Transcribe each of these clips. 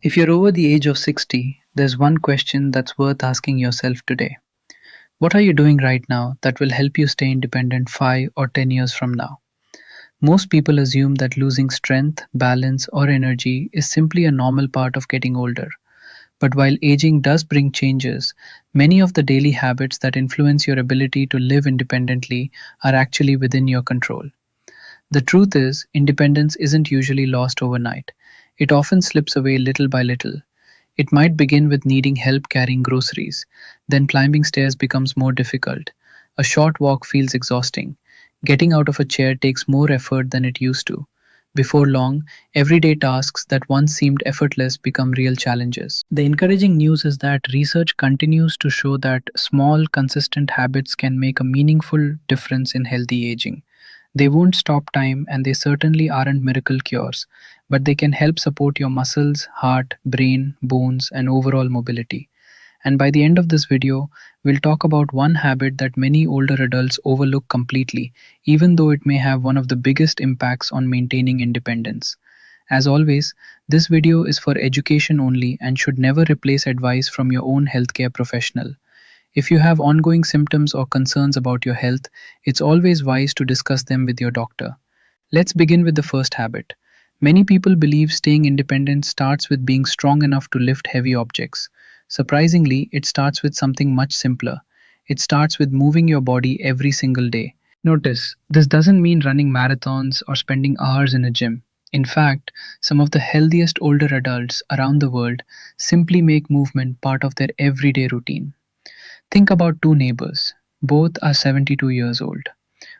If you're over the age of 60, there's one question that's worth asking yourself today. What are you doing right now that will help you stay independent 5 or 10 years from now? Most people assume that losing strength, balance, or energy is simply a normal part of getting older. But while aging does bring changes, many of the daily habits that influence your ability to live independently are actually within your control. The truth is, independence isn't usually lost overnight. It often slips away little by little. It might begin with needing help carrying groceries, then climbing stairs becomes more difficult. A short walk feels exhausting. Getting out of a chair takes more effort than it used to. Before long, everyday tasks that once seemed effortless become real challenges. The encouraging news is that research continues to show that small, consistent habits can make a meaningful difference in healthy aging. They won't stop time and they certainly aren't miracle cures, but they can help support your muscles, heart, brain, bones, and overall mobility. And by the end of this video, we'll talk about one habit that many older adults overlook completely, even though it may have one of the biggest impacts on maintaining independence. As always, this video is for education only and should never replace advice from your own healthcare professional. If you have ongoing symptoms or concerns about your health, it's always wise to discuss them with your doctor. Let's begin with the first habit. Many people believe staying independent starts with being strong enough to lift heavy objects. Surprisingly, it starts with something much simpler. It starts with moving your body every single day. Notice, this doesn't mean running marathons or spending hours in a gym. In fact, some of the healthiest older adults around the world simply make movement part of their everyday routine. Think about two neighbors. Both are 72 years old.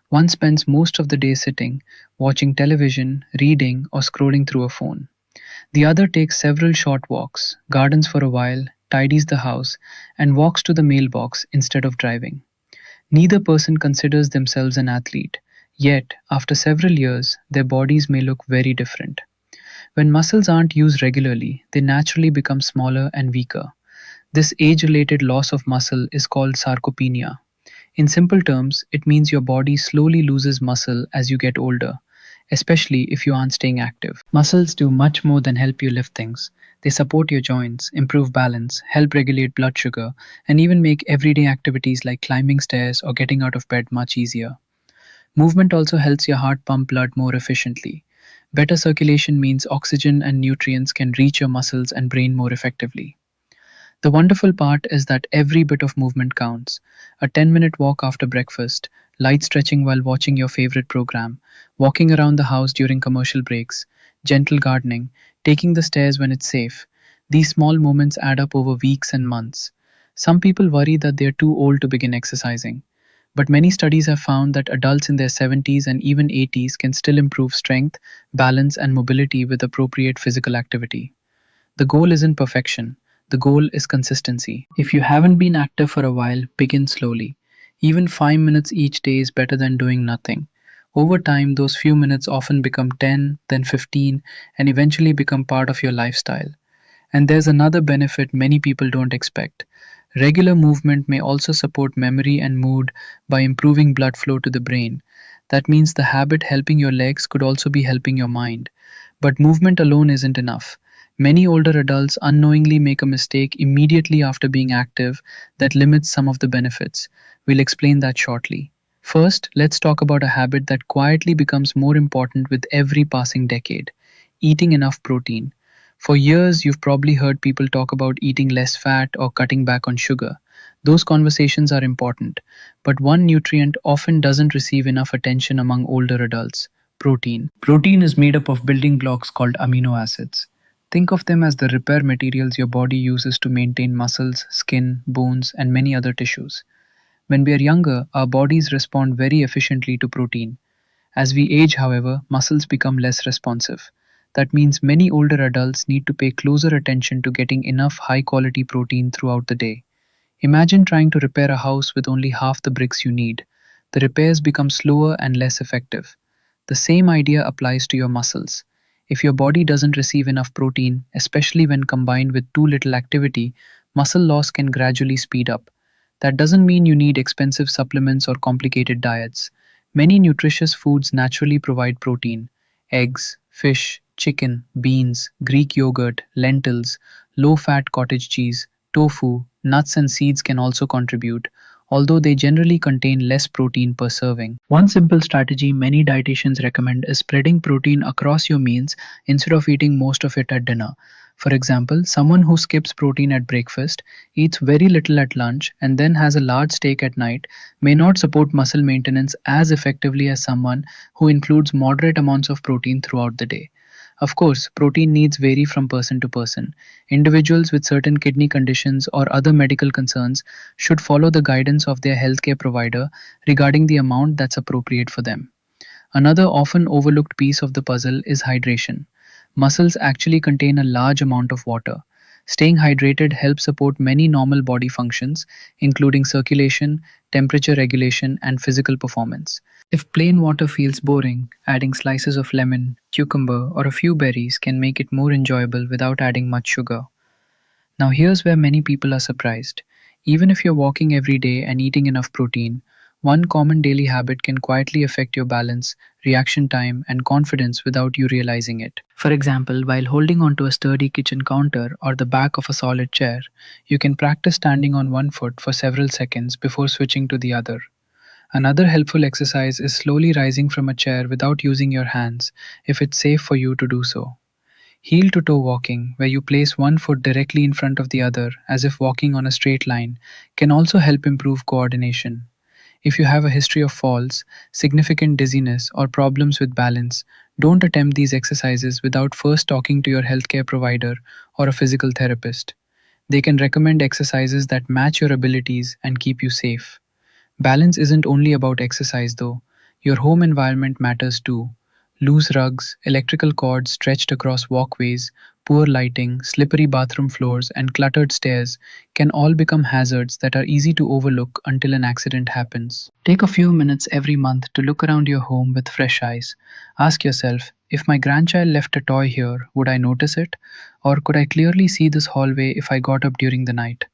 One spends most of the day sitting, watching television, reading, or scrolling through a phone. The other takes several short walks, gardens for a while, tidies the house, and walks to the mailbox instead of driving. Neither person considers themselves an athlete, yet, after several years, their bodies may look very different. When muscles aren't used regularly, they naturally become smaller and weaker. This age-related loss of muscle is called sarcopenia. In simple terms, it means your body slowly loses muscle as you get older, especially if you aren't staying active. Muscles do much more than help you lift things. They support your joints, improve balance, help regulate blood sugar, and even make everyday activities like climbing stairs or getting out of bed much easier. Movement also helps your heart pump blood more efficiently. Better circulation means oxygen and nutrients can reach your muscles and brain more effectively. The wonderful part is that every bit of movement counts. A 10-minute walk after breakfast, light stretching while watching your favorite program, walking around the house during commercial breaks, gentle gardening, taking the stairs when it's safe. These small moments add up over weeks and months. Some people worry that they're too old to begin exercising. But many studies have found that adults in their 70s and even 80s can still improve strength, balance, and mobility with appropriate physical activity. The goal isn't perfection. The goal is consistency. If you haven't been active for a while, begin slowly. Even 5 minutes each day is better than doing nothing. Over time, those few minutes often become 10, then 15, and eventually become part of your lifestyle. And there's another benefit many people don't expect. Regular movement may also support memory and mood by improving blood flow to the brain. That means the habit helping your legs could also be helping your mind. But movement alone isn't enough. Many older adults unknowingly make a mistake immediately after being active that limits some of the benefits. We'll explain that shortly. First, let's talk about a habit that quietly becomes more important with every passing decade: eating enough protein. For years, you've probably heard people talk about eating less fat or cutting back on sugar. Those conversations are important, but one nutrient often doesn't receive enough attention among older adults: protein. Protein is made up of building blocks called amino acids. Think of them as the repair materials your body uses to maintain muscles, skin, bones, and many other tissues. When we are younger, our bodies respond very efficiently to protein. As we age, however, muscles become less responsive. That means many older adults need to pay closer attention to getting enough high quality protein throughout the day. Imagine trying to repair a house with only half the bricks you need. The repairs become slower and less effective. The same idea applies to your muscles. If your body doesn't receive enough protein, especially when combined with too little activity, muscle loss can gradually speed up. That doesn't mean you need expensive supplements or complicated diets. Many nutritious foods naturally provide protein: eggs, fish, Chicken, beans, Greek yogurt, lentils, low fat cottage cheese, tofu, nuts, and seeds can also contribute, although they generally contain less protein per serving. One simple strategy many dietitians recommend is spreading protein across your meals instead of eating most of it at dinner. For example, someone who skips protein at breakfast, eats very little at lunch, and then has a large steak at night may not support muscle maintenance as effectively as someone who includes moderate amounts of protein throughout the day. Of course, protein needs vary from person to person. Individuals with certain kidney conditions or other medical concerns should follow the guidance of their healthcare provider regarding the amount that's appropriate for them. Another often overlooked piece of the puzzle is hydration. Muscles actually contain a large amount of water. Staying hydrated helps support many normal body functions, including circulation, temperature regulation, and physical performance. If plain water feels boring, adding slices of lemon, cucumber, or a few berries can make it more enjoyable without adding much sugar. Now, here's where many people are surprised. Even if you're walking every day and eating enough protein, one common daily habit can quietly affect your balance, reaction time, and confidence without you realizing it. For example, while holding onto a sturdy kitchen counter or the back of a solid chair, you can practice standing on one foot for several seconds before switching to the other. Another helpful exercise is slowly rising from a chair without using your hands, if it's safe for you to do so. Heel to toe walking, where you place one foot directly in front of the other as if walking on a straight line, can also help improve coordination. If you have a history of falls, significant dizziness, or problems with balance, don't attempt these exercises without first talking to your healthcare provider or a physical therapist. They can recommend exercises that match your abilities and keep you safe. Balance isn't only about exercise though. Your home environment matters too. Loose rugs, electrical cords stretched across walkways, poor lighting, slippery bathroom floors, and cluttered stairs can all become hazards that are easy to overlook until an accident happens. Take a few minutes every month to look around your home with fresh eyes. Ask yourself, if my grandchild left a toy here, would I notice it? Or could I clearly see this hallway if I got up during the night?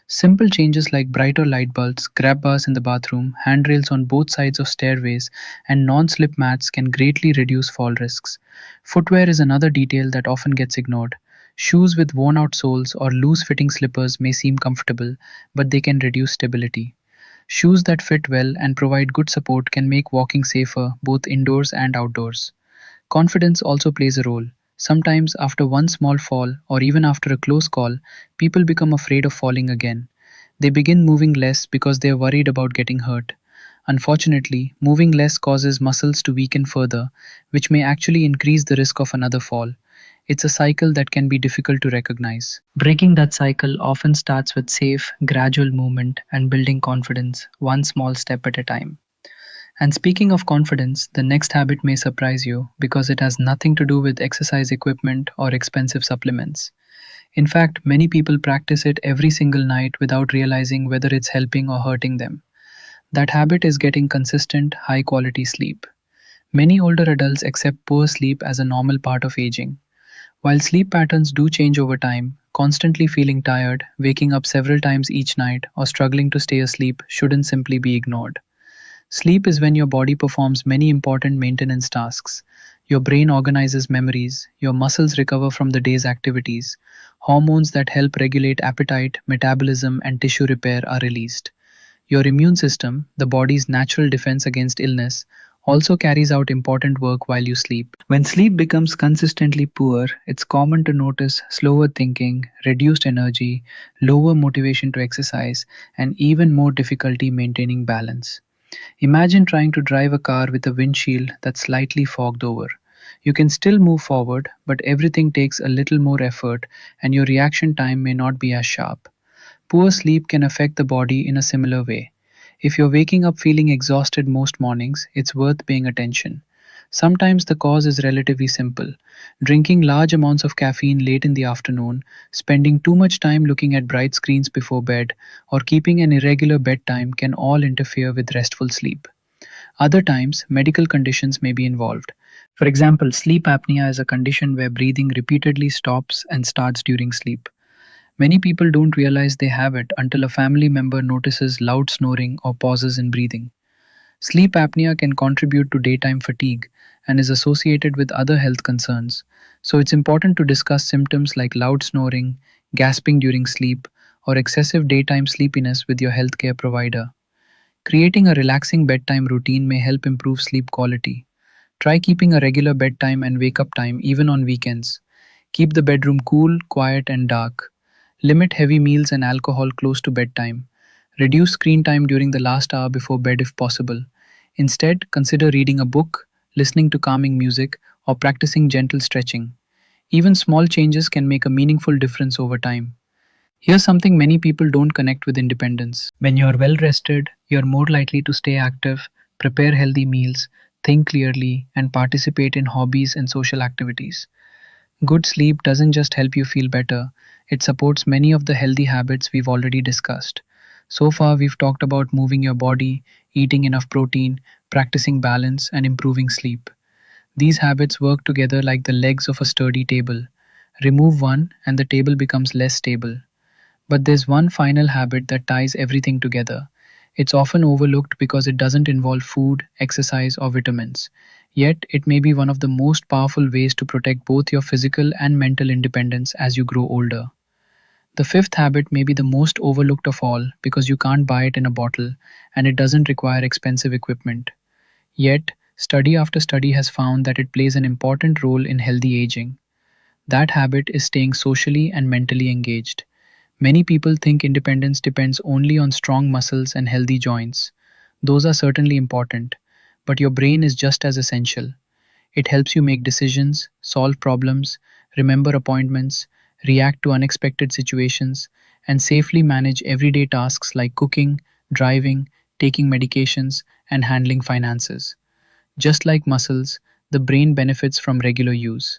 Simple changes like brighter light bulbs, grab bars in the bathroom, handrails on both sides of stairways, and non slip mats can greatly reduce fall risks. Footwear is another detail that often gets ignored. Shoes with worn out soles or loose fitting slippers may seem comfortable, but they can reduce stability. Shoes that fit well and provide good support can make walking safer both indoors and outdoors. Confidence also plays a role. Sometimes, after one small fall or even after a close call, people become afraid of falling again. They begin moving less because they are worried about getting hurt. Unfortunately, moving less causes muscles to weaken further, which may actually increase the risk of another fall. It's a cycle that can be difficult to recognize. Breaking that cycle often starts with safe, gradual movement and building confidence, one small step at a time. And speaking of confidence, the next habit may surprise you because it has nothing to do with exercise equipment or expensive supplements. In fact, many people practice it every single night without realizing whether it's helping or hurting them. That habit is getting consistent, high quality sleep. Many older adults accept poor sleep as a normal part of aging. While sleep patterns do change over time, constantly feeling tired, waking up several times each night, or struggling to stay asleep shouldn't simply be ignored. Sleep is when your body performs many important maintenance tasks. Your brain organizes memories, your muscles recover from the day's activities, hormones that help regulate appetite, metabolism, and tissue repair are released. Your immune system, the body's natural defense against illness, also carries out important work while you sleep. When sleep becomes consistently poor, it's common to notice slower thinking, reduced energy, lower motivation to exercise, and even more difficulty maintaining balance. Imagine trying to drive a car with a windshield that's slightly fogged over. You can still move forward, but everything takes a little more effort and your reaction time may not be as sharp. Poor sleep can affect the body in a similar way. If you're waking up feeling exhausted most mornings, it's worth paying attention. Sometimes the cause is relatively simple. Drinking large amounts of caffeine late in the afternoon, spending too much time looking at bright screens before bed, or keeping an irregular bedtime can all interfere with restful sleep. Other times, medical conditions may be involved. For example, sleep apnea is a condition where breathing repeatedly stops and starts during sleep. Many people don't realize they have it until a family member notices loud snoring or pauses in breathing. Sleep apnea can contribute to daytime fatigue, and is associated with other health concerns. So it's important to discuss symptoms like loud snoring, gasping during sleep, or excessive daytime sleepiness with your healthcare provider. Creating a relaxing bedtime routine may help improve sleep quality. Try keeping a regular bedtime and wake up time even on weekends. Keep the bedroom cool, quiet, and dark. Limit heavy meals and alcohol close to bedtime. Reduce screen time during the last hour before bed if possible. Instead, consider reading a book, listening to calming music, or practicing gentle stretching. Even small changes can make a meaningful difference over time. Here's something many people don't connect with independence. When you're well rested, you're more likely to stay active, prepare healthy meals, think clearly, and participate in hobbies and social activities. Good sleep doesn't just help you feel better, it supports many of the healthy habits we've already discussed. So far, we've talked about moving your body, eating enough protein, practicing balance, and improving sleep. These habits work together like the legs of a sturdy table. Remove one, and the table becomes less stable. But there's one final habit that ties everything together. It's often overlooked because it doesn't involve food, exercise, or vitamins. Yet, it may be one of the most powerful ways to protect both your physical and mental independence as you grow older. The fifth habit may be the most overlooked of all because you can't buy it in a bottle and it doesn't require expensive equipment. Yet, study after study has found that it plays an important role in healthy aging. That habit is staying socially and mentally engaged. Many people think independence depends only on strong muscles and healthy joints. Those are certainly important, but your brain is just as essential. It helps you make decisions, solve problems, remember appointments, react to unexpected situations, and safely manage everyday tasks like cooking, driving, taking medications, and handling finances. Just like muscles, the brain benefits from regular use.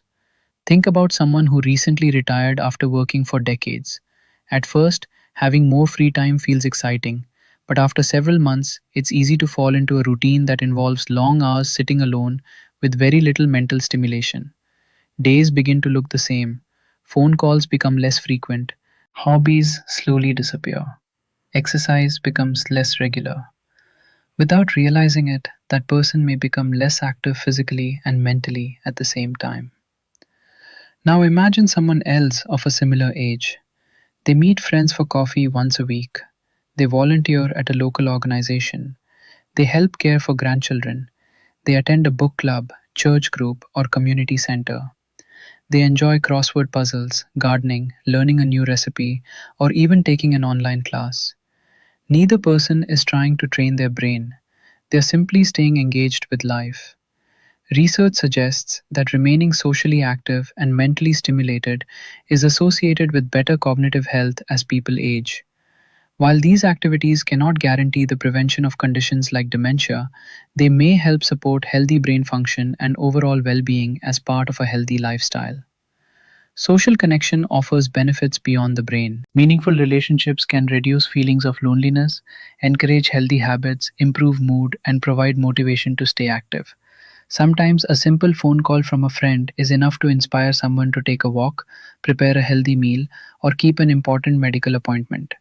Think about someone who recently retired after working for decades. At first, having more free time feels exciting, but after several months, it's easy to fall into a routine that involves long hours sitting alone with very little mental stimulation. Days begin to look the same, phone calls become less frequent, hobbies slowly disappear, exercise becomes less regular. Without realizing it, that person may become less active physically and mentally at the same time. Now imagine someone else of a similar age. They meet friends for coffee once a week. They volunteer at a local organization. They help care for grandchildren. They attend a book club, church group, or community center. They enjoy crossword puzzles, gardening, learning a new recipe, or even taking an online class. Neither person is trying to train their brain. They're simply staying engaged with life. Research suggests that remaining socially active and mentally stimulated is associated with better cognitive health as people age. While these activities cannot guarantee the prevention of conditions like dementia, they may help support healthy brain function and overall well being as part of a healthy lifestyle. Social connection offers benefits beyond the brain. Meaningful relationships can reduce feelings of loneliness, encourage healthy habits, improve mood, and provide motivation to stay active. Sometimes a simple phone call from a friend is enough to inspire someone to take a walk, prepare a healthy meal, or keep an important medical appointment.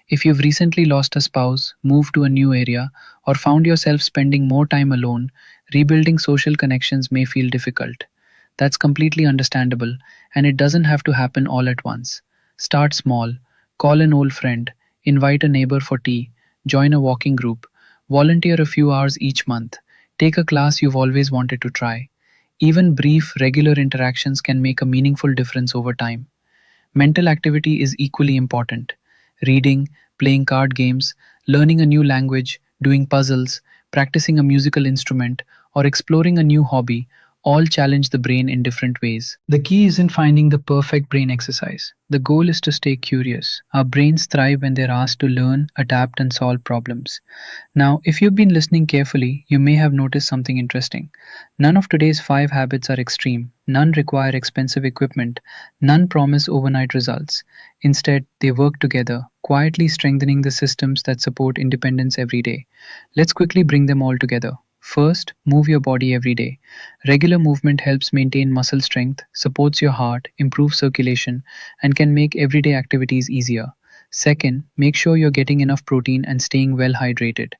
If you've recently lost a spouse, moved to a new area, or found yourself spending more time alone, rebuilding social connections may feel difficult. That's completely understandable, and it doesn't have to happen all at once. Start small, call an old friend, invite a neighbor for tea, join a walking group, volunteer a few hours each month, take a class you've always wanted to try. Even brief, regular interactions can make a meaningful difference over time. Mental activity is equally important. Reading, playing card games, learning a new language, doing puzzles, practicing a musical instrument, or exploring a new hobby all challenge the brain in different ways. The key isn't finding the perfect brain exercise. The goal is to stay curious. Our brains thrive when they're asked to learn, adapt, and solve problems. Now, if you've been listening carefully, you may have noticed something interesting. None of today's five habits are extreme, none require expensive equipment, none promise overnight results. Instead, they work together, quietly strengthening the systems that support independence every day. Let's quickly bring them all together. First, move your body every day. Regular movement helps maintain muscle strength, supports your heart, improves circulation, and can make everyday activities easier. Second, make sure you're getting enough protein and staying well hydrated.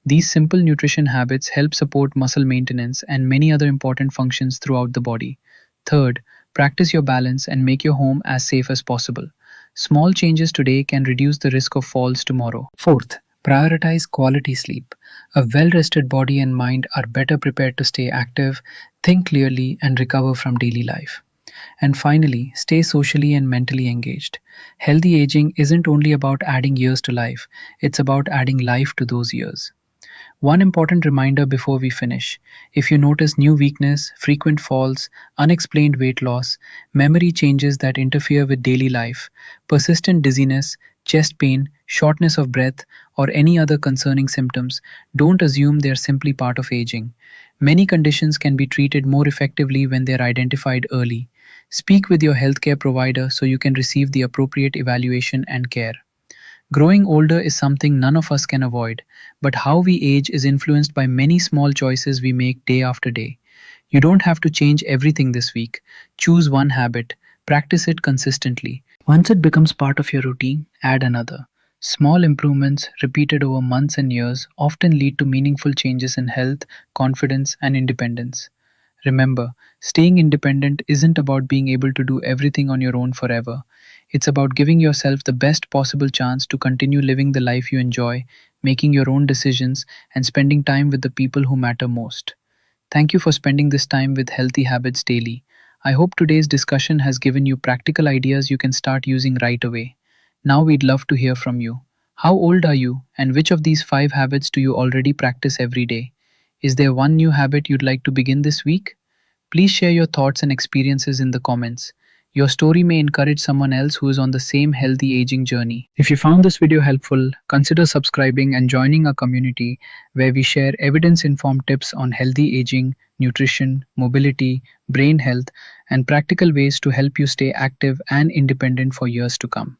These simple nutrition habits help support muscle maintenance and many other important functions throughout the body. Third, practice your balance and make your home as safe as possible. Small changes today can reduce the risk of falls tomorrow. Fourth, prioritize quality sleep. A well rested body and mind are better prepared to stay active, think clearly, and recover from daily life. And finally, stay socially and mentally engaged. Healthy aging isn't only about adding years to life, it's about adding life to those years. One important reminder before we finish: if you notice new weakness, frequent falls, unexplained weight loss, memory changes that interfere with daily life, persistent dizziness, chest pain, shortness of breath, or any other concerning symptoms, don't assume they're simply part of aging. Many conditions can be treated more effectively when they're identified early. Speak with your healthcare provider so you can receive the appropriate evaluation and care. Growing older is something none of us can avoid, but how we age is influenced by many small choices we make day after day. You don't have to change everything this week. Choose one habit, practice it consistently. Once it becomes part of your routine, add another. Small improvements, repeated over months and years, often lead to meaningful changes in health, confidence, and independence. Remember, staying independent isn't about being able to do everything on your own forever. It's about giving yourself the best possible chance to continue living the life you enjoy, making your own decisions, and spending time with the people who matter most. Thank you for spending this time with Healthy Habits Daily. I hope today's discussion has given you practical ideas you can start using right away. Now we'd love to hear from you. How old are you, and which of these five habits do you already practice every day? Is there one new habit you'd like to begin this week? Please share your thoughts and experiences in the comments. Your story may encourage someone else who is on the same healthy aging journey. If you found this video helpful, consider subscribing and joining our community where we share evidence informed tips on healthy aging, nutrition, mobility, brain health, and practical ways to help you stay active and independent for years to come.